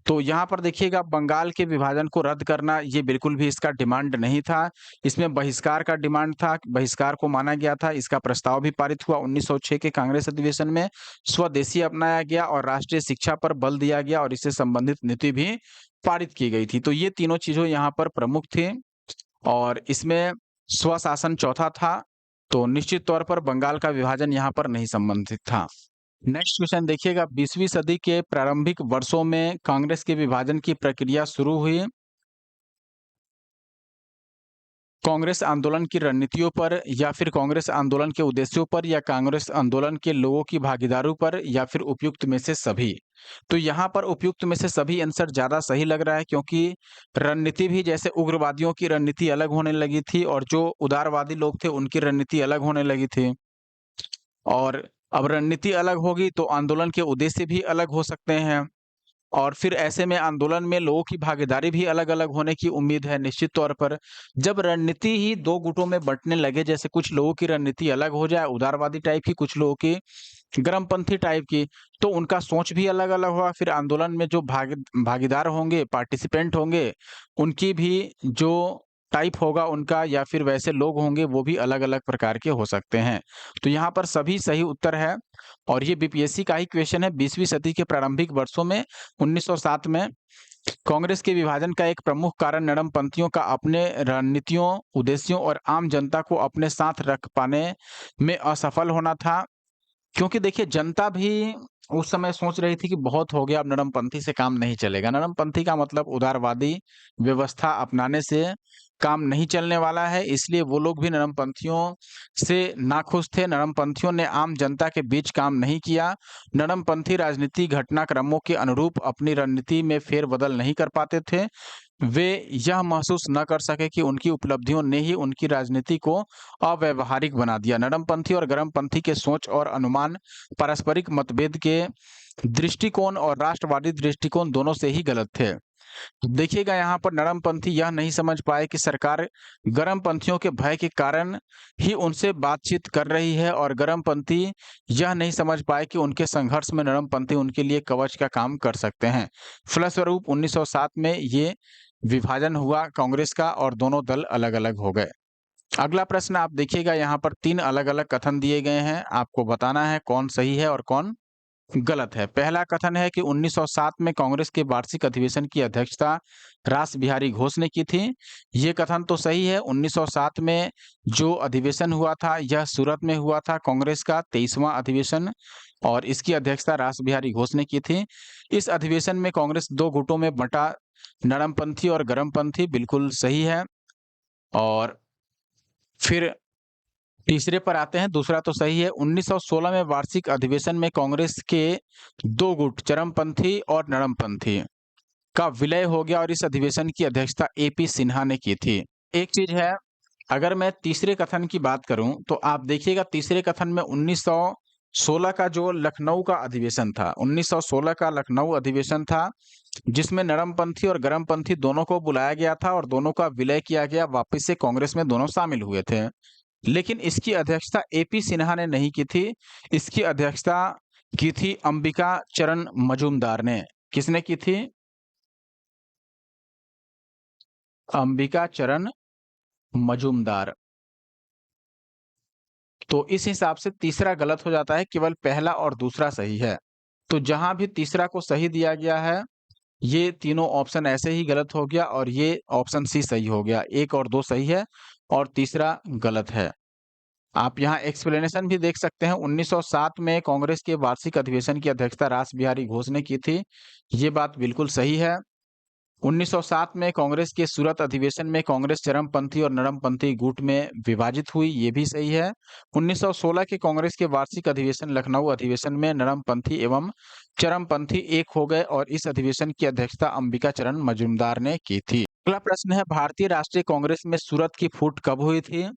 तो यहाँ पर देखिएगा बंगाल के विभाजन को रद्द करना ये बिल्कुल भी इसका डिमांड नहीं था। इसमें बहिष्कार का डिमांड था, बहिष्कार को माना गया था। इसका प्रस्ताव भी पारित हुआ 1906 के कांग्रेस अधिवेशन में। स्वदेशी अपनाया गया और राष्ट्रीय शिक्षा पर बल दिया गया और इससे संबंधित नीति भी पारित की गई थी। तो ये तीनों चीज़ें यहाँ पर प्रमुख थी और इसमें स्वशासन चौथा था। तो निश्चित तौर पर बंगाल का विभाजन यहाँ पर नहीं संबंधित था। नेक्स्ट क्वेश्चन देखिएगा, 20वीं सदी के प्रारंभिक वर्षों में कांग्रेस के विभाजन की प्रक्रिया शुरू हुई। कांग्रेस आंदोलन की रणनीतियों पर या फिर कांग्रेस आंदोलन के उद्देश्यों पर या कांग्रेस आंदोलन के लोगों की भागीदारी पर या फिर उपयुक्त में से सभी? तो यहाँ पर उपयुक्त में से सभी आंसर ज़्यादा सही लग रहा है क्योंकि रणनीति भी जैसे उग्रवादियों की रणनीति अलग होने लगी थी और जो उदारवादी लोग थे उनकी रणनीति अलग होने लगी थी। और अब रणनीति अलग होगी तो आंदोलन के उद्देश्य भी अलग हो सकते हैं और फिर ऐसे में आंदोलन में लोगों की भागीदारी भी अलग-अलग होने की उम्मीद है निश्चित तौर पर। जब रणनीति ही 2 गुटों में बँटने लगे, जैसे कुछ लोगों की रणनीति अलग हो जाए, उदारवादी टाइप की, कुछ लोगों की गर्मपंथी टाइप की, तो उनका सोच भी अलग-अलग होगा। फिर आंदोलन में जो भागीदार होंगे, पार्टिसिपेंट होंगे, उनकी भी जो टाइप होगा उनका या फिर वैसे लोग होंगे, वो भी अलग-अलग प्रकार के हो सकते हैं। तो यहाँ पर सभी सही उत्तर है और ये बीपीएससी का ही क्वेश्चन है। 20वीं सदी के प्रारंभिक वर्षों में 1907 में कांग्रेस के विभाजन का एक प्रमुख कारण नरमपंथियों का अपने रणनीतियों, उद्देश्यों और आम जनता को अपने साथ रख पाने में असफल होना था। क्योंकि देखिए जनता भी उस समय सोच रही थी कि बहुत हो गया, अब नरमपंथी से काम नहीं चलेगा। नरमपंथी का मतलब उदारवादी व्यवस्था अपनाने से काम नहीं चलने वाला है, इसलिए वो लोग भी नरमपंथियों से नाखुश थे। नरमपंथियों ने आम जनता के बीच काम नहीं किया। नरमपंथी राजनीति घटनाक्रमों के अनुरूप अपनी रणनीति में फेरबदल नहीं कर पाते थे। वे यह महसूस न कर सके कि उनकी उपलब्धियों ने ही उनकी राजनीति को अव्यावहारिक बना दिया। नरमपंथी और गरमपंथी के सोच और अनुमान पारस्परिक मतभेद के दृष्टिकोण और राष्ट्रवादी दृष्टिकोण दोनों से ही गलत थे। देखिएगा यहाँ पर नरमपंथी यह नहीं समझ पाए कि सरकार गरमपंथियों के भय के कारण ही उनसे बातचीत कर रही है और गरमपंथी यह नहीं समझ पाए कि उनके संघर्ष में नरमपंथी उनके लिए कवच का काम कर सकते हैं। फलस्वरूप 1907 में ये विभाजन हुआ कांग्रेस का और दोनों दल अलग-अलग हो गए। अगला प्रश्न आप देखिएगा, यहाँ पर 3 अलग-अलग कथन दिए गए हैं। आपको बताना है कौन सही है और कौन गलत है। पहला कथन है कि 1907 में कांग्रेस के वार्षिक अधिवेशन की अध्यक्षता रास बिहारी घोष ने की थी। ये कथन तो सही है। 1907 में जो अधिवेशन हुआ था यह सूरत में हुआ था, कांग्रेस का 23वां अधिवेशन, और इसकी अध्यक्षता रास बिहारी घोष ने की थी। इस अधिवेशन में कांग्रेस 2 गुटों में बँटा, नरमपंथी और गरमपंथी, बिल्कुल सही है। और फिर तीसरे पर आते हैं, दूसरा तो सही है। 1916 में वार्षिक अधिवेशन में कांग्रेस के 2 गुट, चरमपंथी और नरमपंथी, का विलय हो गया और इस अधिवेशन की अध्यक्षता एपी सिन्हा ने की थी। एक चीज है, अगर मैं तीसरे कथन की बात करूं तो आप देखिएगा तीसरे कथन में 1916 का जो लखनऊ का अधिवेशन था, 1916 का लखनऊ अधिवेशन था, जिसमें नरमपंथी और गरमपंथी दोनों को बुलाया गया था और दोनों का विलय किया गया, वापस से कांग्रेस में दोनों शामिल हुए थे। लेकिन इसकी अध्यक्षता एपी सिन्हा ने नहीं की थी, इसकी अध्यक्षता की थी अंबिका चरण मजूमदार ने। किसने की थी? अंबिका चरण मजूमदार। तो इस हिसाब से तीसरा गलत हो जाता है, केवल पहला और दूसरा सही है। तो जहां भी तीसरा को सही दिया गया है, ये तीनों ऑप्शन ऐसे ही गलत हो गया और ये ऑप्शन सी सही हो गया। 1 और 2 सही है और तीसरा गलत है। आप यहाँ एक्सप्लेनेशन भी देख सकते हैं। 1907 में कांग्रेस के वार्षिक अधिवेशन की अध्यक्षता रास बिहारी घोष ने की थी। ये बात बिल्कुल सही है। 1907 में कांग्रेस के सूरत अधिवेशन में कांग्रेस चरमपंथी और नरमपंथी गुट में विभाजित हुई, ये भी सही है। 1916 के कांग्रेस के वार्षिक अधिवेशन लखनऊ अधिवेशन में नरमपंथी एवं चरमपंथी एक हो गए और इस अधिवेशन की अध्यक्षता अंबिका चरण मजूमदार ने की थी। अगला प्रश्न है, भारतीय राष्ट्रीय कांग्रेस में सूरत की फूट कब हुई थी?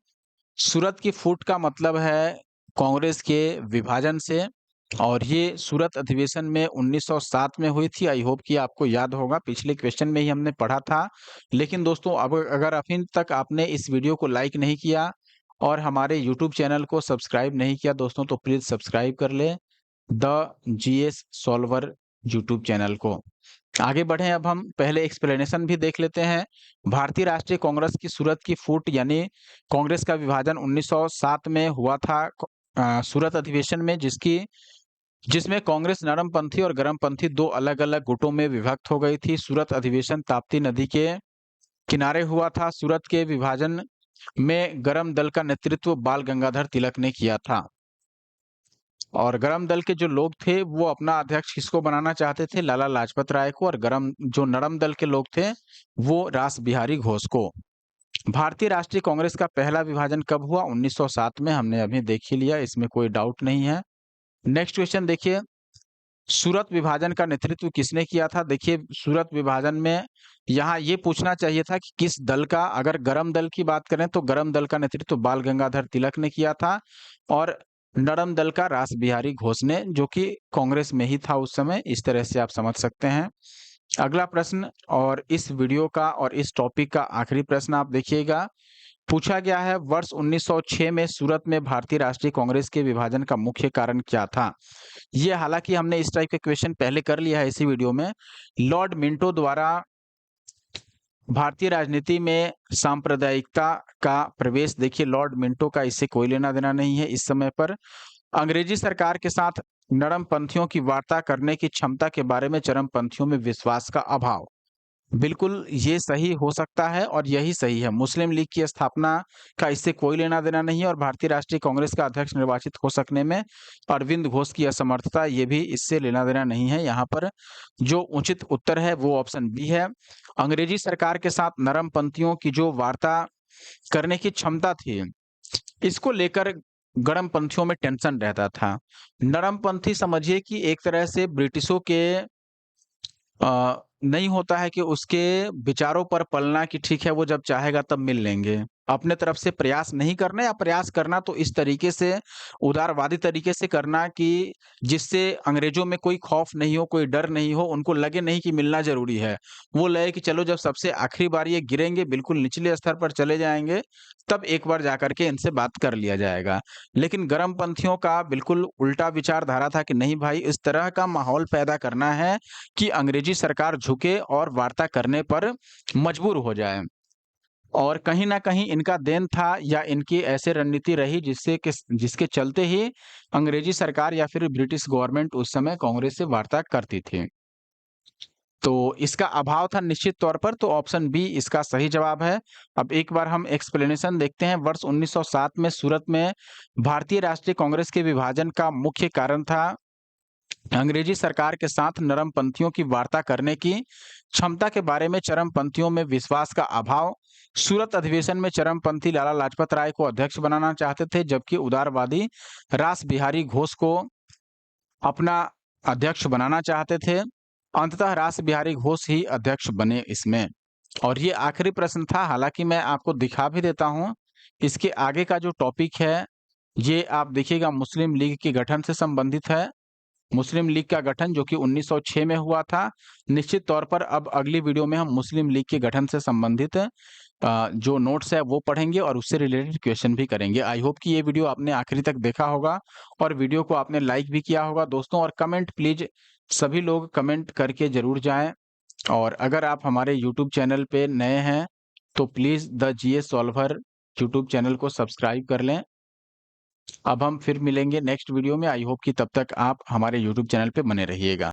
सूरत की फूट का मतलब है कांग्रेस के विभाजन से, और ये सूरत अधिवेशन में 1907 में हुई थी। आई होप कि आपको याद होगा, पिछले क्वेश्चन में ही हमने पढ़ा था। लेकिन दोस्तों, अब अगर अभी तक आपने इस वीडियो को लाइक नहीं किया और हमारे यूट्यूब चैनल को सब्सक्राइब नहीं किया दोस्तों, तो प्लीज सब्सक्राइब कर ले the GS solver YouTube channel को। आगे बढ़े, अब हम पहले एक्सप्लेनेशन भी देख लेते हैं। भारतीय राष्ट्रीय कांग्रेस की सूरत की फूट यानी कांग्रेस का विभाजन 1907 में हुआ था सूरत अधिवेशन में, जिसमें कांग्रेस नरमपंथी और गरमपंथी दो अलग-अलग गुटों में विभक्त हो गई थी। सूरत अधिवेशन ताप्ती नदी के किनारे हुआ था। सूरत के विभाजन में गरम दल का नेतृत्व बाल गंगाधर तिलक ने किया था, और गरम दल के जो लोग थे वो अपना अध्यक्ष किसको बनाना चाहते थे? लाला लाजपत राय को, और नरम दल के लोग थे वो रास बिहारी घोष को। भारतीय राष्ट्रीय कांग्रेस का पहला विभाजन कब हुआ? 1907 में, हमने अभी देख ही लिया, इसमें कोई डाउट नहीं है। नेक्स्ट क्वेश्चन देखिए, सूरत विभाजन का नेतृत्व किसने किया था? देखिए, सूरत विभाजन में यहाँ ये पूछना चाहिए था कि किस दल का। अगर गरम दल की बात करें तो गरम दल का नेतृत्व बाल गंगाधर तिलक ने किया था, और नरम दल का रास बिहारी घोष ने, जो कि कांग्रेस में ही था उस समय। इस तरह से आप समझ सकते हैं। अगला प्रश्न, और इस वीडियो का और इस टॉपिक का आखिरी प्रश्न आप देखिएगा। पूछा गया है, वर्ष 1906 में सूरत में भारतीय राष्ट्रीय कांग्रेस के विभाजन का मुख्य कारण क्या था? ये हालांकि हमने इस टाइप के क्वेश्चन पहले कर लिया है इसी वीडियो में। लॉर्ड मिंटो द्वारा भारतीय राजनीति में सांप्रदायिकता का प्रवेश। देखिए, लॉर्ड मिंटो का इससे कोई लेना देना नहीं है इस समय पर। अंग्रेजी सरकार के साथ नरमपंथियों की वार्ता करने की क्षमता के बारे में चरमपंथियों में विश्वास का अभाव। बिल्कुल ये सही हो सकता है और यही सही है। मुस्लिम लीग की स्थापना का इससे कोई लेना देना नहीं है, और भारतीय राष्ट्रीय कांग्रेस का अध्यक्ष निर्वाचित हो सकने में अरविंद घोष की असमर्थता, ये भी इससे लेना देना नहीं है। यहाँ पर जो उचित उत्तर है वो ऑप्शन बी है। अंग्रेजी सरकार के साथ नरमपंथियों की जो वार्ता करने की क्षमता थी, इसको लेकर गरमपंथियों में टेंशन रहता था। नरमपंथी समझिए कि एक तरह से ब्रिटिशों के नहीं होता है कि उसके विचारों पर पलना कि ठीक है वो जब चाहेगा तब मिल लेंगे। अपने तरफ से प्रयास नहीं करना, या प्रयास करना तो इस तरीके से उदारवादी तरीके से करना कि जिससे अंग्रेजों में कोई खौफ नहीं हो, कोई डर नहीं हो, उनको लगे नहीं कि मिलना ज़रूरी है। वो लगे कि चलो जब सबसे आखिरी बार ये गिरेंगे, बिल्कुल निचले स्तर पर चले जाएँगे, तब एक बार जाकर के इनसे बात कर लिया जाएगा। लेकिन गरमपंथियों का बिल्कुल उल्टा विचारधारा था कि नहीं भाई, इस तरह का माहौल पैदा करना है कि अंग्रेजी सरकार झुके और वार्ता करने पर मजबूर हो जाए। और कहीं न कहीं इनका देन था, या इनकी ऐसे रणनीति रही जिसके चलते ही अंग्रेजी सरकार या फिर ब्रिटिश गवर्नमेंट उस समय कांग्रेस से वार्ता करती थी। तो इसका अभाव था निश्चित तौर पर, तो ऑप्शन बी इसका सही जवाब है। अब एक बार हम एक्सप्लेनेशन देखते हैं। वर्ष 1907 में सूरत में भारतीय राष्ट्रीय कांग्रेस के विभाजन का मुख्य कारण था अंग्रेजी सरकार के साथ नरमपंथियों की वार्ता करने की क्षमता के बारे में चरमपंथियों में विश्वास का अभाव। सूरत अधिवेशन में चरमपंथी लाला लाजपत राय को अध्यक्ष बनाना चाहते थे, जबकि उदारवादी रास बिहारी घोष को अपना अध्यक्ष बनाना चाहते थे। अंततः रास बिहारी घोष ही अध्यक्ष बने इसमें। और ये आखिरी प्रश्न था, हालांकि मैं आपको दिखा भी देता हूं। इसके आगे का जो टॉपिक है, ये आप देखिएगा, मुस्लिम लीग के गठन से संबंधित है। मुस्लिम लीग का गठन जो कि 1906 में हुआ था। निश्चित तौर पर अब अगली वीडियो में हम मुस्लिम लीग के गठन से संबंधित जो नोट्स है वो पढ़ेंगे और उससे रिलेटेड क्वेश्चन भी करेंगे। आई होप कि ये वीडियो आपने आखिरी तक देखा होगा और वीडियो को आपने लाइक भी किया होगा दोस्तों। और कमेंट प्लीज सभी लोग कमेंट करके जरूर जाएं। और अगर आप हमारे यूट्यूब चैनल पे नए हैं तो please the GS solver YouTube channel को सब्सक्राइब कर लें। अब हम फिर मिलेंगे नेक्स्ट वीडियो में। आई होप कि तब तक आप हमारे यूट्यूब चैनल पे बने रहिएगा।